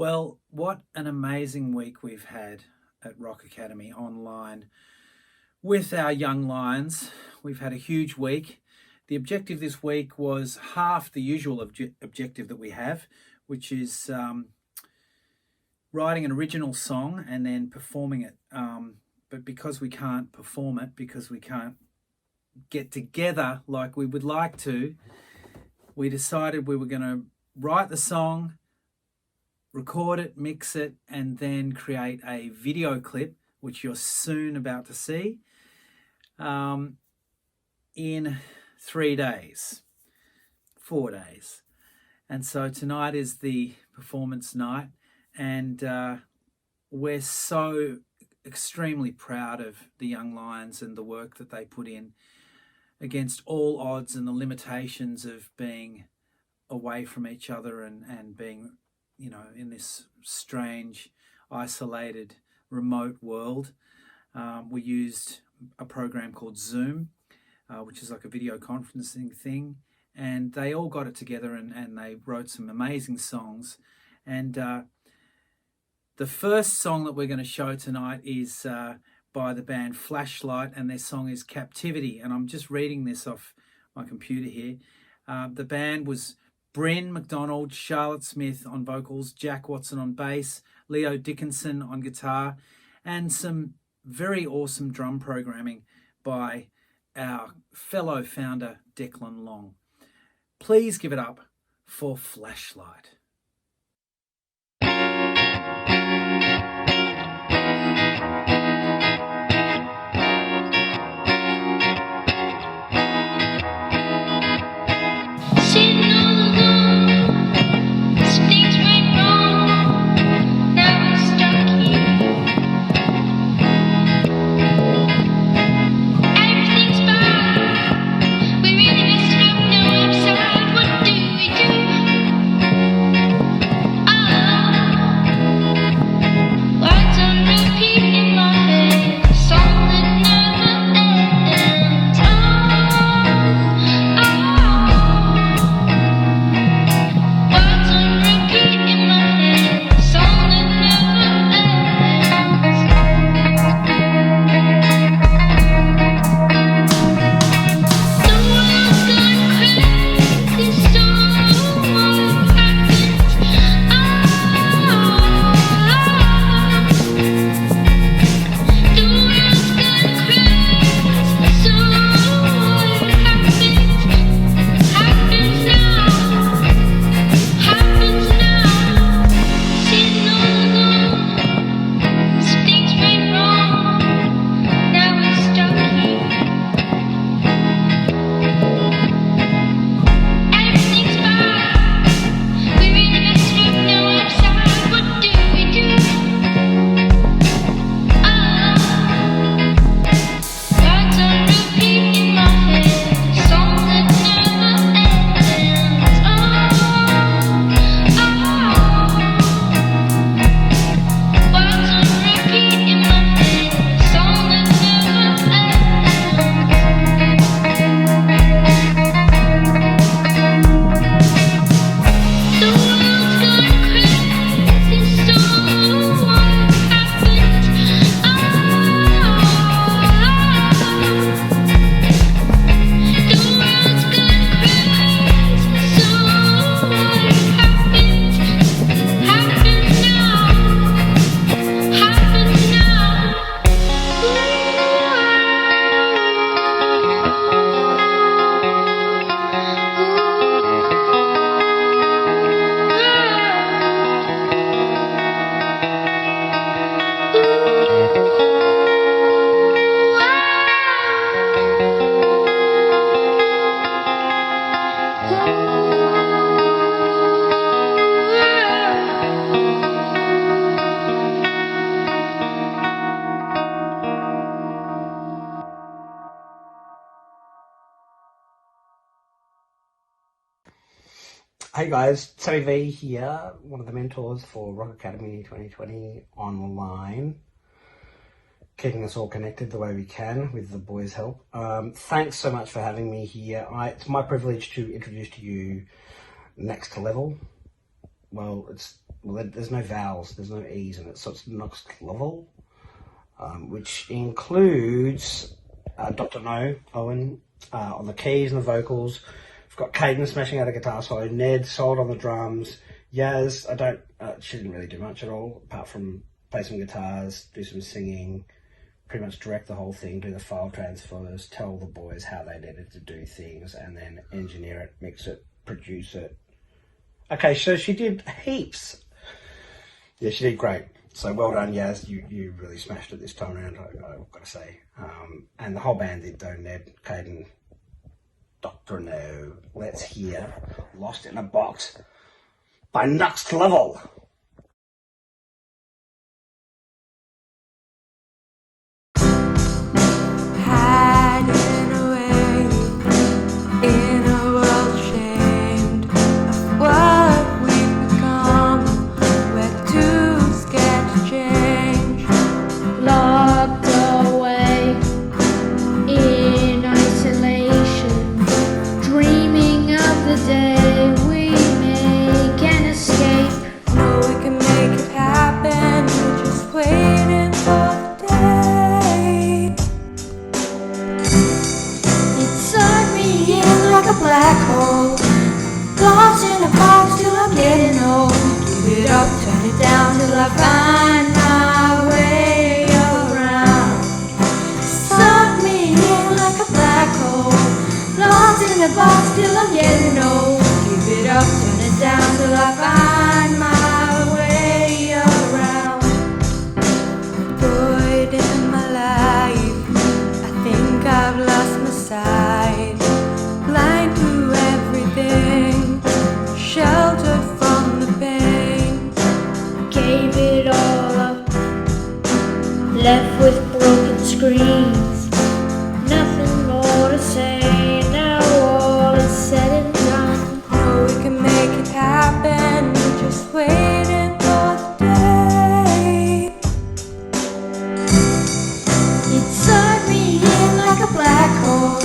Well, what an amazing week we've had at Rock Academy online with our young lions. We've had a huge week. The objective this week was half the usual objective that we have, which is writing an original song and then performing it. But because we can't perform it, because we can't get together like we would like to, we decided we were going to write the song, record it, mix it, and then create a video clip, which you're soon about to see, in 3 days, 4 days. And so tonight is the performance night, and we're so extremely proud of the young lions and the work that they put in against all odds and the limitations of being away from each other and being, in this strange, isolated, remote world. We used a program called Zoom, which is like a video conferencing thing, and they all got it together and they wrote some amazing songs. And the first song that we're going to show tonight is by the band Flashlight, and their song is Captivity. And I'm just reading this off my computer here. The band was Bryn McDonald, Charlotte Smith on vocals, Jack Watson on bass, Leo Dickinson on guitar, and some very awesome drum programming by our fellow founder, Declan Long. Please give it up for Flashlight. Hey guys, Sammy V here, one of the mentors for Rock Academy 2020 online, keeping us all connected the way we can with the boys' help. Thanks so much for having me here. It's my privilege to introduce to you Next Level. there's no vowels, there's no E's in it, so it's next level, which includes Dr. No, Owen, on the keys and the vocals. We've got Caden smashing out a guitar solo, Ned solid on the drums, Yaz, she didn't really do much at all, apart from play some guitars, do some singing, pretty much direct the whole thing, do the file transfers, tell the boys how they needed to do things, and then engineer it, mix it, produce it. Okay, so she did heaps. Yeah, she did great. So well done, Yaz. You really smashed it this time around, I've got to say. And the whole band did though, Ned, Caden, Dr. No. Let's hear Lost in a Box by Next Level. Hiding away in a world ashamed of what we've become. We're too scared to change. Locked away in isolation, dreaming of the day we make an escape. No, we can make it happen. We're just waiting for the day. It sucked me in like a black hole, lost in a box till I'm getting old. Give it up, turn it down till I Find my way around. Suck me in like a black hole, lost in a box till I'm getting old. give it up, turn it down till I Find my way around. void in my life. I think I've lost my sight. Blind to everything, sheltered from the pain. Gave it all up, left with broken screens. Nothing more to say, now all is said and done. No, we can make it happen. We're just waiting for the day. It sucked me in like a black hole,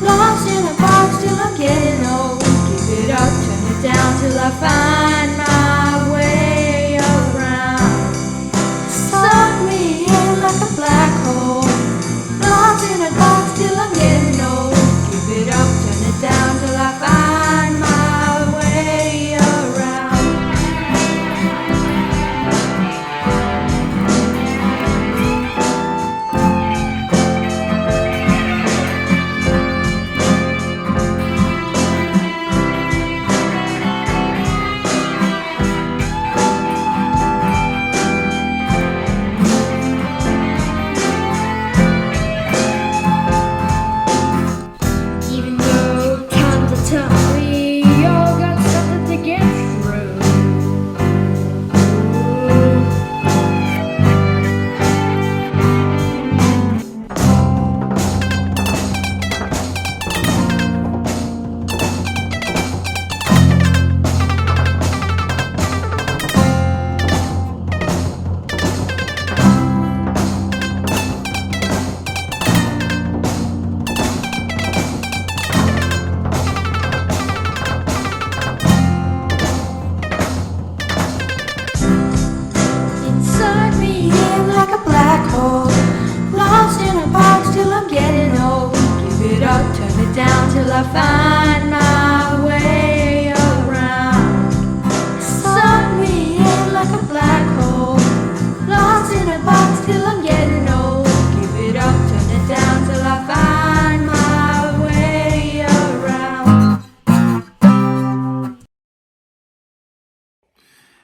lost in a box till I'm getting old. Give it up, turn it down till I Find my way around. Suck me in like a black hole, lost in a box till I'm getting old. give it up, turn it down till I Find my way around. Even though times are tough, we all got something to get through. It sucked me in like a black hole, lost in a box till I'm getting old. give it up, turn it down till I Find my way around. Suck me in like a black hole, lost in a box till I'm getting old. give it up, turn it down till I Find my way around.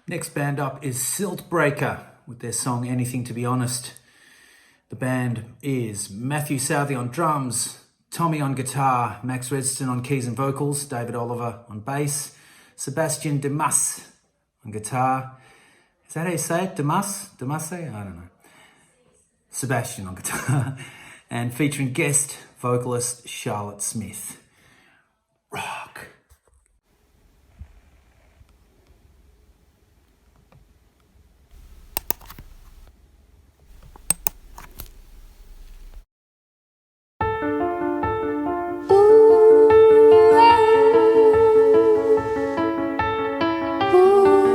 Next band up is Silt Breaker with their song Anything to Be Honest. The band is Matthew Southey on drums, Tommy on guitar, Max Redston on keys and vocals, David Oliver on bass, Sebastian Demas on guitar. Is that how you say it? Demas? Demase? I don't know. Sebastian on guitar. And featuring guest vocalist Charlotte Smith. Rock. Ooh,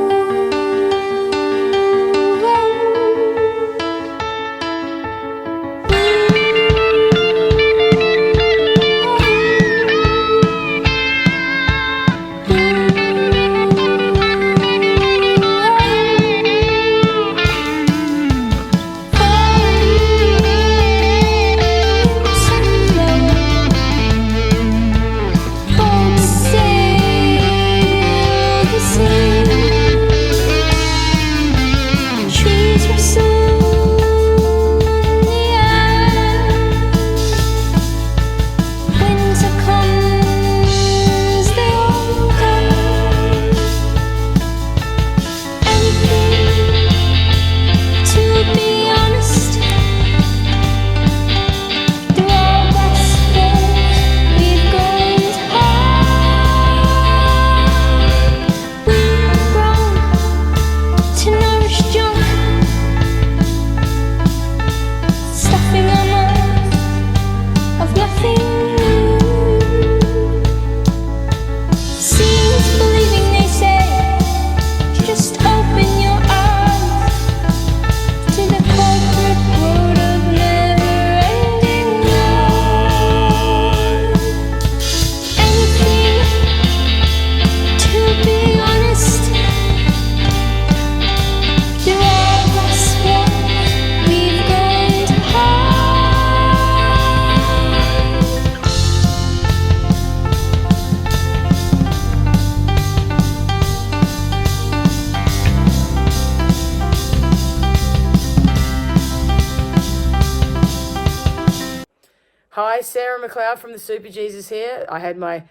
Hi, Sarah McLeod from the Super Jesus here. I had my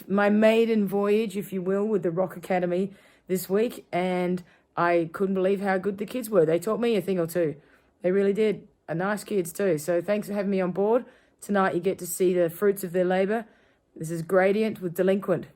maiden voyage, if you will, with the Rock Academy this week, and I couldn't believe how good the kids were. They taught me a thing or two. They really did. Nice kids too. So thanks for having me on board. Tonight you get to see the fruits of their labour. This is Gradient with Delinquent.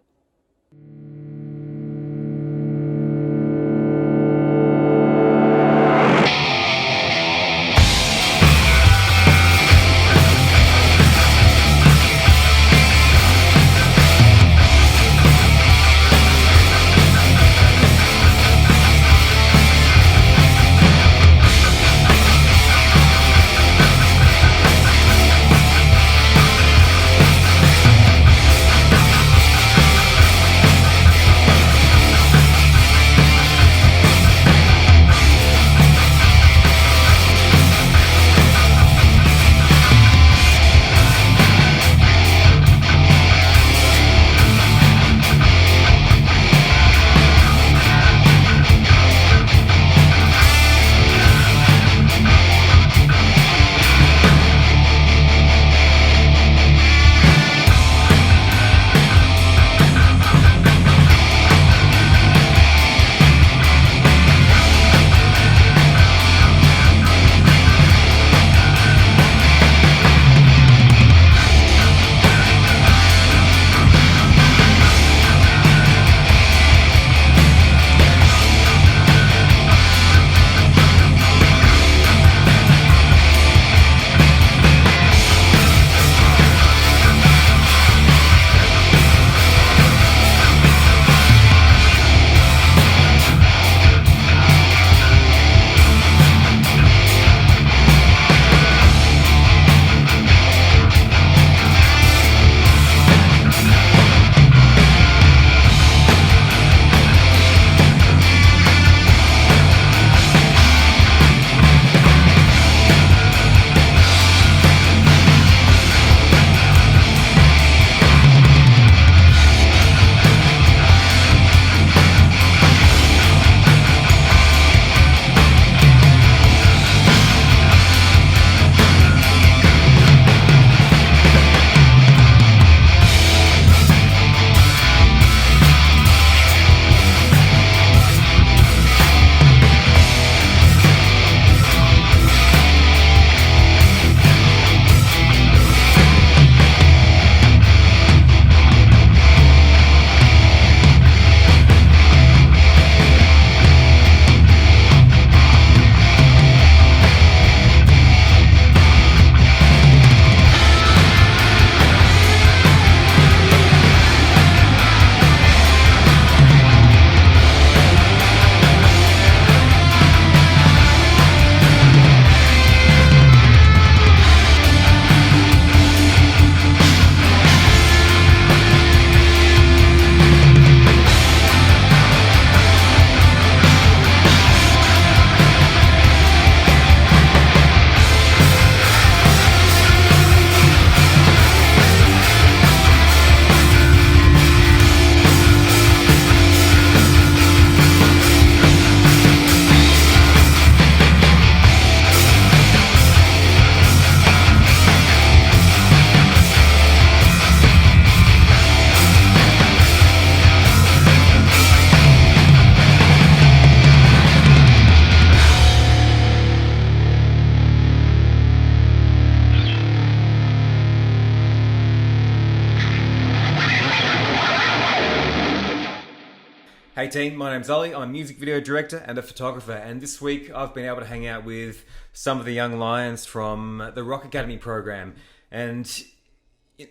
Hey team, my name's Ollie. I'm a music video director and a photographer, and this week I've been able to hang out with some of the young lions from the Rock Academy program. And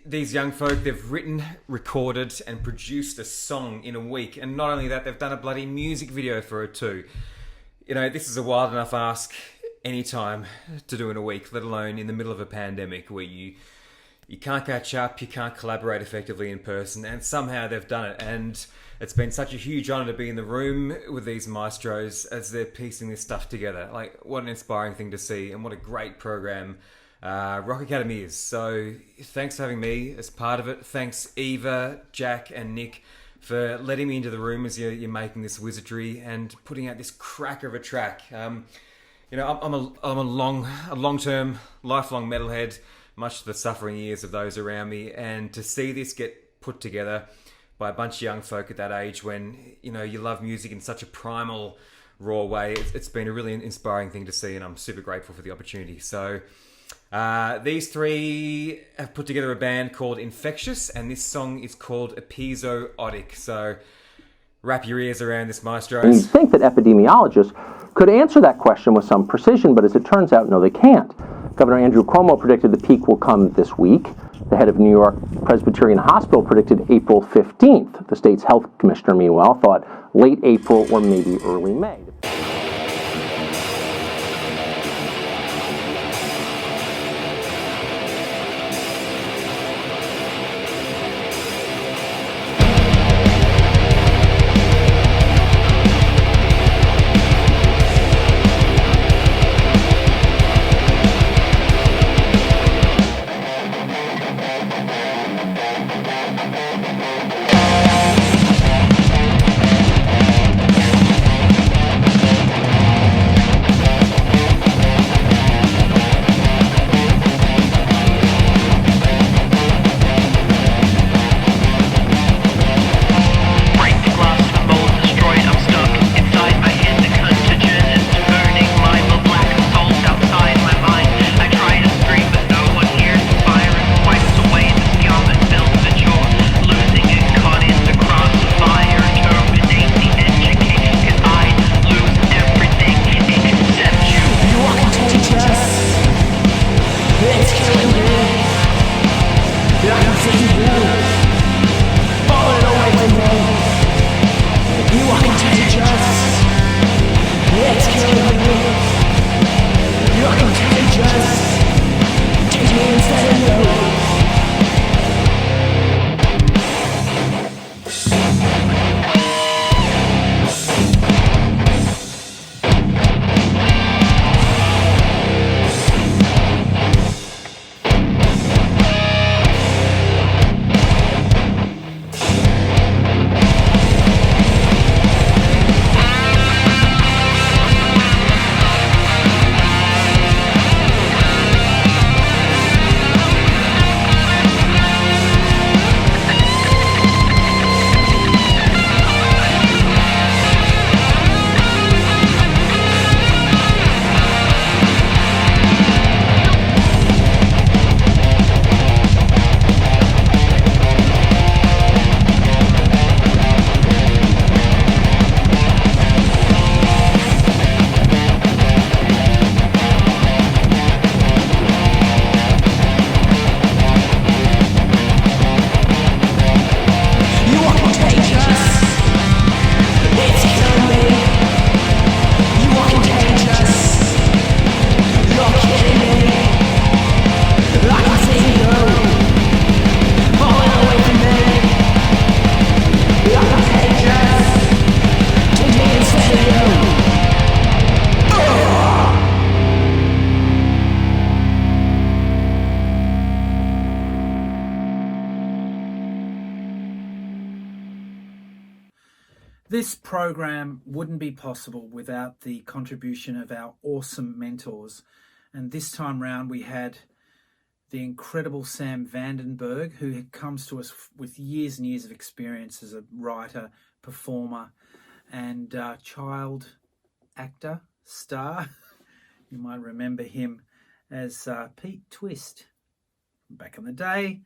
these young folk, they've written, recorded and produced a song in a week, and not only that, they've done a bloody music video for it too. You know, this is a wild enough ask any time to do in a week, let alone in the middle of a pandemic where you can't catch up, you can't collaborate effectively in person, and somehow they've done it. And it's been such a huge honour to be in the room with these maestros as they're piecing this stuff together. Like, what an inspiring thing to see, and what a great program Rock Academy is. So thanks for having me as part of it. Thanks Eva, Jack and Nick for letting me into the room as you're making this wizardry and putting out this cracker of a track. You know, I'm a long-term, lifelong metalhead. much to the suffering ears of those around me. And to see this get put together by a bunch of young folk at that age when, you know, you love music in such a primal, raw way, it's been a really inspiring thing to see, and I'm super grateful for the opportunity. So these three have put together a band called Infectious, and this song is called Epizootic. So wrap your ears around this, maestros. And you'd think that epidemiologists could answer that question with some precision, but as it turns out, no, they can't. Governor Andrew Cuomo predicted the peak will come this week. The head of New York Presbyterian Hospital predicted April 15th. The state's health commissioner, meanwhile, thought late April or maybe early May. This program wouldn't be possible without the contribution of our awesome mentors. And this time round, we had the incredible Sam Vandenberg, who comes to us with years and years of experience as a writer, performer, and child actor, star. You might remember him as Pete Twist back in the day.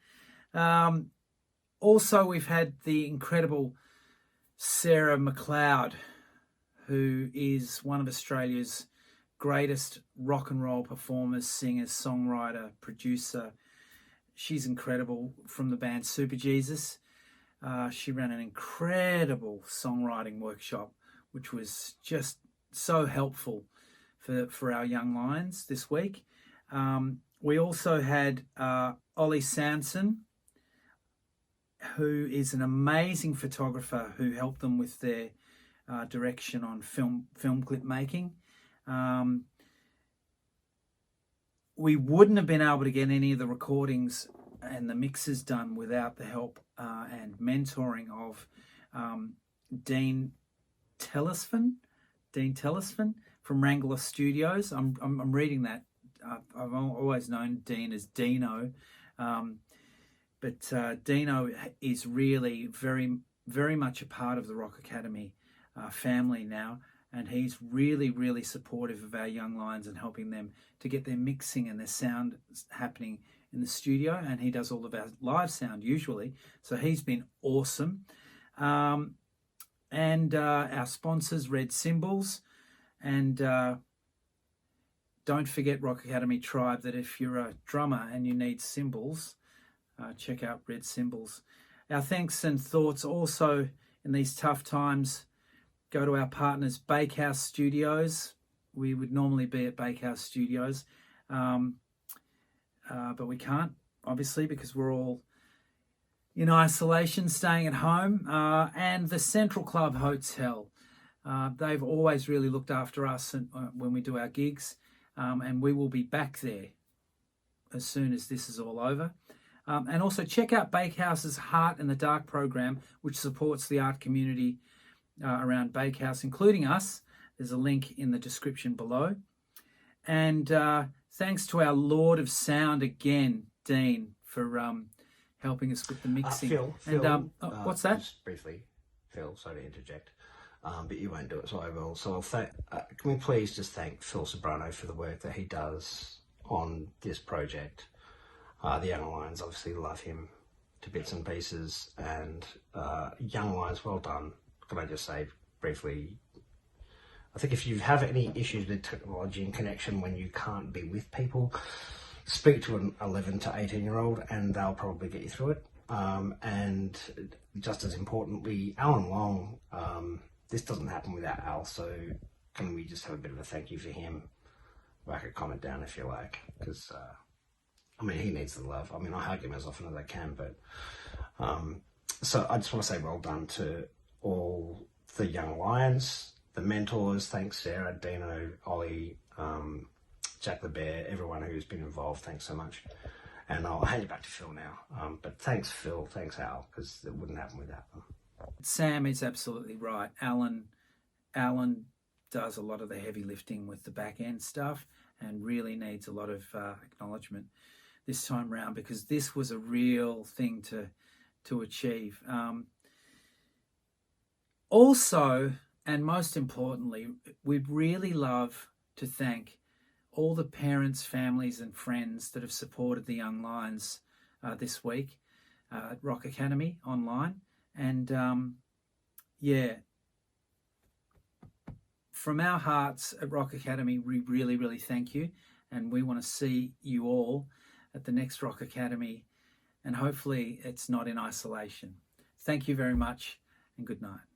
Also, we've had the incredible Sarah McLeod, who is one of Australia's greatest rock and roll performers, singers, songwriter, producer. She's incredible, from the band Super Jesus. She ran an incredible songwriting workshop, which was just so helpful for our young lions this week. We also had Ollie Sanson, who is an amazing photographer who helped them with their direction on film clip making. We wouldn't have been able to get any of the recordings and the mixes done without the help and mentoring of Dean Tellisfan from Wrangler Studios. I'm reading that I've always known Dean as Dino, but Dino is really very, very much a part of the Rock Academy family now, and he's really, really supportive of our young lions and helping them to get their mixing and their sound happening in the studio, and he does all of our live sound usually, so he's been awesome. And our sponsors, Red Cymbals, and don't forget, Rock Academy Tribe, that if you're a drummer and you need cymbals, check out Red Cymbals. Our thanks and thoughts also in these tough times go to our partners, Bakehouse Studios. We would normally be at Bakehouse Studios, but we can't, obviously, because we're all in isolation, staying at home. And the Central Club Hotel. They've always really looked after us when we do our gigs, and we will be back there as soon as this is all over. And also check out Bakehouse's Heart in the Dark program, which supports the art community around Bakehouse, including us. There's a link in the description below. And thanks to our Lord of Sound again, Dean, for helping us with the mixing. Phil, what's that? Just briefly, Phil, sorry to interject, but you won't do it, so I will. So can we please just thank Phil Sobrano for the work that he does on this project. The Young Lions obviously love him to bits and pieces, and Young Lions, well done. Can I just say briefly, I think if you have any issues with technology and connection when you can't be with people, speak to an 11 to 18-year-old and they'll probably get you through it. And just as importantly, Alan Long, this doesn't happen without Al, so can we just have a bit of a thank you for him? Whack a comment down if you like, because I mean, he needs the love. I mean, I hug him as often as I can, but so I just want to say well done to all the Young Lions, the mentors. Thanks, Sarah, Dino, Ollie, Jack the Bear, everyone who's been involved. Thanks so much. And I'll hand you back to Phil now. But thanks, Phil. Thanks, Al, because it wouldn't happen without them. Sam is absolutely right. Alan does a lot of the heavy lifting with the back end stuff and really needs a lot of acknowledgement this time round, because this was a real thing to achieve. Also, and most importantly, we'd really love to thank all the parents, families and friends that have supported the Young Lions this week at Rock Academy online. And from our hearts at Rock Academy, we really, really thank you. And we want to see you all at the next Rock Academy. And hopefully it's not in isolation. Thank you very much and good night.